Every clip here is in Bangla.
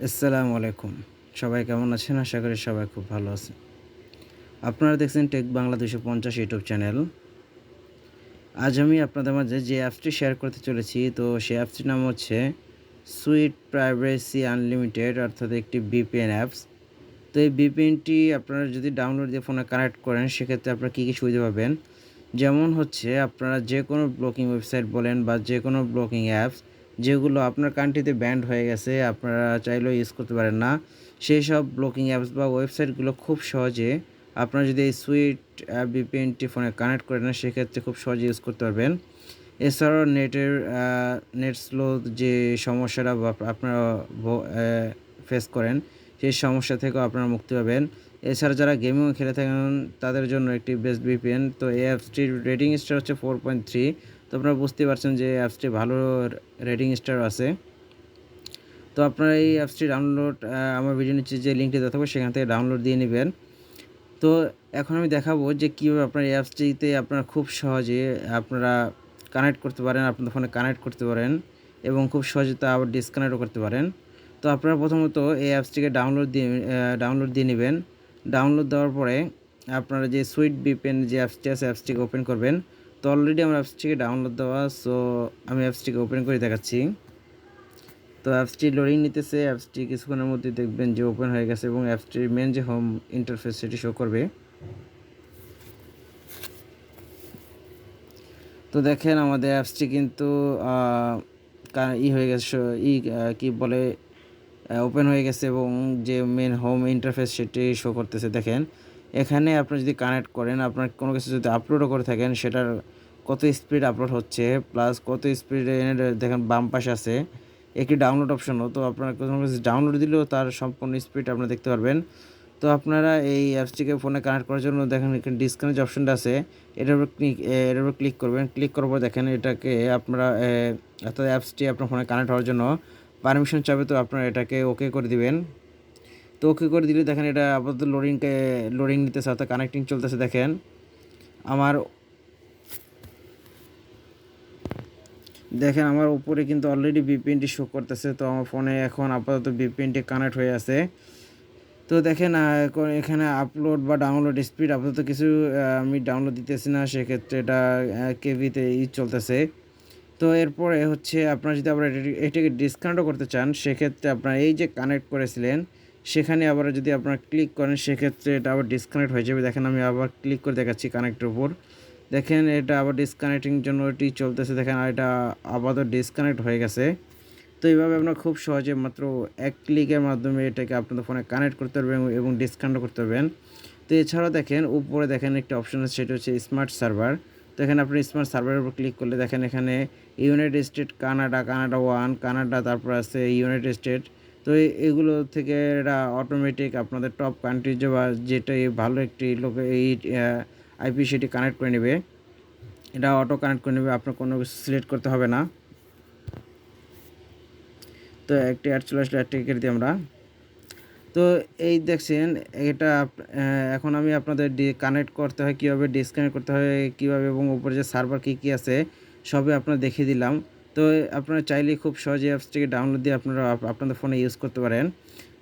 আসসালামু আলাইকুম। সবাই কেমন আছেন? আশা করি সবাই খুব ভালো আছেন। আপনারা দেখছেন টেক বাংলা ২৫০ ইউটিউব চ্যানেল। আজ আমি আপনাদের মাঝে যে অ্যাপসটি শেয়ার করতে চলেছি, তো সেই অ্যাপসটির নাম হচ্ছে সুইট প্রাইভেসি আনলিমিটেড, অর্থাৎ একটি VPN অ্যাপস। তো এই VPNটি আপনারা যদি ডাউনলোড দিয়ে ফোনে কানেক্ট করেন, সেক্ষেত্রে আপনারা কী সুবিধা পাবেন? যেমন হচ্ছে, আপনারা যেকোনো ব্লকিং ওয়েবসাইট বলেন বা যেকোনো ব্লকিং অ্যাপস যেগুলো আপনার কান্ট্রিতে ব্যান্ড হয়ে গেছে, আপনারা চাইলেও ইউজ করতে পারেন না, সেই সব ব্লকিং অ্যাপস বা ওয়েবসাইটগুলো খুব সহজে আপনারা যদি এই সুইট VPNটি ফোনে কানেক্ট করে নেন, সেক্ষেত্রে খুব সহজে ইউজ করতে পারবেন। এছাড়াও নেট স্লো যে সমস্যাটা বা আপনারা ফেস করেন, সেই সমস্যা থেকেও আপনারা মুক্তি পাবেন। এছাড়া যারা গেমিংও খেলে থাকেন, তাদের জন্য একটি বেস্ট VPN। তো এই অ্যাপসটির রেটিং স্টার হচ্ছে 4.3। তো আপনারা বুঝতেই পারছেন যে অ্যাপসটি ভালো রেটিং স্টার আছে। তো আপনারা এই অ্যাপসটি ডাউনলোড আমার ভিডিও নিচে যে লিঙ্কটি দেওয়া থাকবে, সেখান থেকে ডাউনলোড দিয়ে নেবেন। তো এখন আমি দেখাবো যে কীভাবে আপনার এই অ্যাপসটিতে আপনারা খুব সহজে আপনারা কানেক্ট করতে পারেন, আপনাদের ফোনে কানেক্ট করতে পারেন এবং খুব সহজে তা আবার ডিসকানেক্টও করতে পারেন। তো আপনারা প্রথমত এই অ্যাপসটিকে ডাউনলোড দিয়ে নেবেন। ডাউনলোড দেওয়ার পরে আপনারা যে সুইট VPN যে অ্যাপসটি আছে, অ্যাপসটিকে ওপেন করবেন। তো অলরেডি আমার অ্যাপসটিকে ডাউনলোড দেওয়া, সো আমি অ্যাপসটিকে ওপেন করে দেখাচ্ছি। তো অ্যাপসটি লোডিং নিতেছে। অ্যাপসটি কিছুক্ষণের মধ্যে দেখবেন যে ওপেন হয়ে গেছে এবং অ্যাপসটির মেন যে হোম ইন্টারফেস সেটি শো করবে। তো দেখেন আমাদের অ্যাপসটি কিন্তু হয়ে গেছে, কি বলে, ওপেন হয়ে গেছে এবং যে মেন হোম ইন্টারফেস সেটি শো করতেছে। দেখেন এখানে আপনি যদি কানেক্ট করেন, আপনার কোনো কিছু যদি আপলোডও করে থাকেন, সেটার কত স্পিড আপলোড হচ্ছে প্লাস কত স্পিডে দেখেন বাম পাশে আছে একটি ডাউনলোড অপশনও। তো আপনার কোনো কিছু ডাউনলোড দিলেও তার সম্পূর্ণ স্পিড আপনারা দেখতে পারবেন। তো আপনারা এই অ্যাপসটিকে ফোনে কানেক্ট করার জন্য দেখেন এখানে ডিসকানেক্ট যে অপশনটা আছে, এটার উপর ক্লিক করবেন। ক্লিক করার পর দেখেন এটাকে আপনারা অর্থাৎ অ্যাপসটি আপনার ফোনে কানেক্ট হওয়ার জন্য পারমিশন চাবে, তো আপনারা এটাকে ওকে করে দিবেন। তো ওকে করে দিলে দেখেন এটা আপাতত লোডিং নিতেছে, অর্থাৎ কানেক্টিং চলতেছে। দেখেন আমার উপরে কিন্তু অলরেডি VPNটি শো করতেছে। তো আমার ফোনে এখন আপাতত VPNটি কানেক্ট হয়ে আছে। তো দেখেন এখানে আপলোড বা ডাউনলোড স্পিড আপাতত কিছু আমি ডাউনলোড দিতেছি না, সেক্ষেত্রে এটা কেভিতে চলতেছে। তো এরপরে হচ্ছে আপনারা যদি আবার এটাকে ডিসকানেক্টও করতে চান, সেক্ষেত্রে আপনারা এই যে কানেক্ট করেছিলেন সেখানে আবার যদি আপনারা ক্লিক করেন, সেক্ষেত্রে এটা আবার ডিসকানেক্ট হয়ে যাবে। দেখেন আমি আবার ক্লিক করে দেখাচ্ছি কানেক্টের উপর। দেখেন এটা আবার ডিসকানেক্টিং জন্য এটি চলতেছে। দেখেন আর এটা আপাতত ডিসকানেক্ট হয়ে গেছে। তো এইভাবে আপনারা খুব সহজে মাত্র এক ক্লিকের মাধ্যমে এটাকে আপনাদের ফোনে কানেক্ট করতে পারবেন এবং ডিসকানেক্ট করতে পারবেন। তো এছাড়াও দেখেন উপরে দেখেন একটা অপশন আছে, সেটা হচ্ছে স্মার্ট সার্ভার। তো এখানে আপনি স্মার্ট সার্ভারের উপর ক্লিক করলে দেখেন এখানে ইউনাইটেড স্টেট, কানাডা 1, কানাডা, তারপর আছে ইউনাইটেড স্টেট। তো এগুলো থেকে এটা অটোমেটিক আপনাদের টপ কান্ট্রি যে বা যেটা ভালো একটি এই আইপি সেটি কানেক্ট করে নেবে। এটা অটো কানেক্ট করে নেবে, আপনার কোনো কিছু সিলেক্ট করতে হবে না। তো একটি অ্যাড চলে আসলে অ্যাডটিকে কেটে দিই আমরা। তো এই দেখছেন এটা এখন আমি আপনাদের কানেক্ট করতে হয় কীভাবে, ডিসকানেক্ট করতে হয় কীভাবে এবং উপরে যে সার্ভার কী আছে সবই আপনারা দেখিয়ে দিলাম। তো আপনারা চাইলে খুব সহজে অ্যাপসটিকে ডাউনলোড দিয়ে আপনারা আপনাদের ফোনে ইউজ করতে পারেন।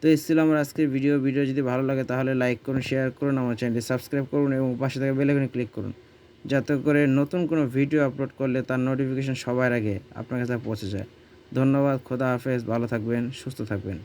তো এই ছিল আমার আজকের ভিডিও যদি ভালো লাগে তাহলে লাইক করুন, শেয়ার করুন, আমার চ্যানেলটি সাবস্ক্রাইব করুন এবং পাশে থাকা বেল আইকনে ক্লিক করুন, যাতে করে নতুন কোনো ভিডিও আপলোড করলে তার নোটিফিকেশন সবার আগে আপনার কাছে পৌঁছে যায়। ধন্যবাদ, খোদা হাফেজ, ভালো থাকবেন, সুস্থ থাকবেন।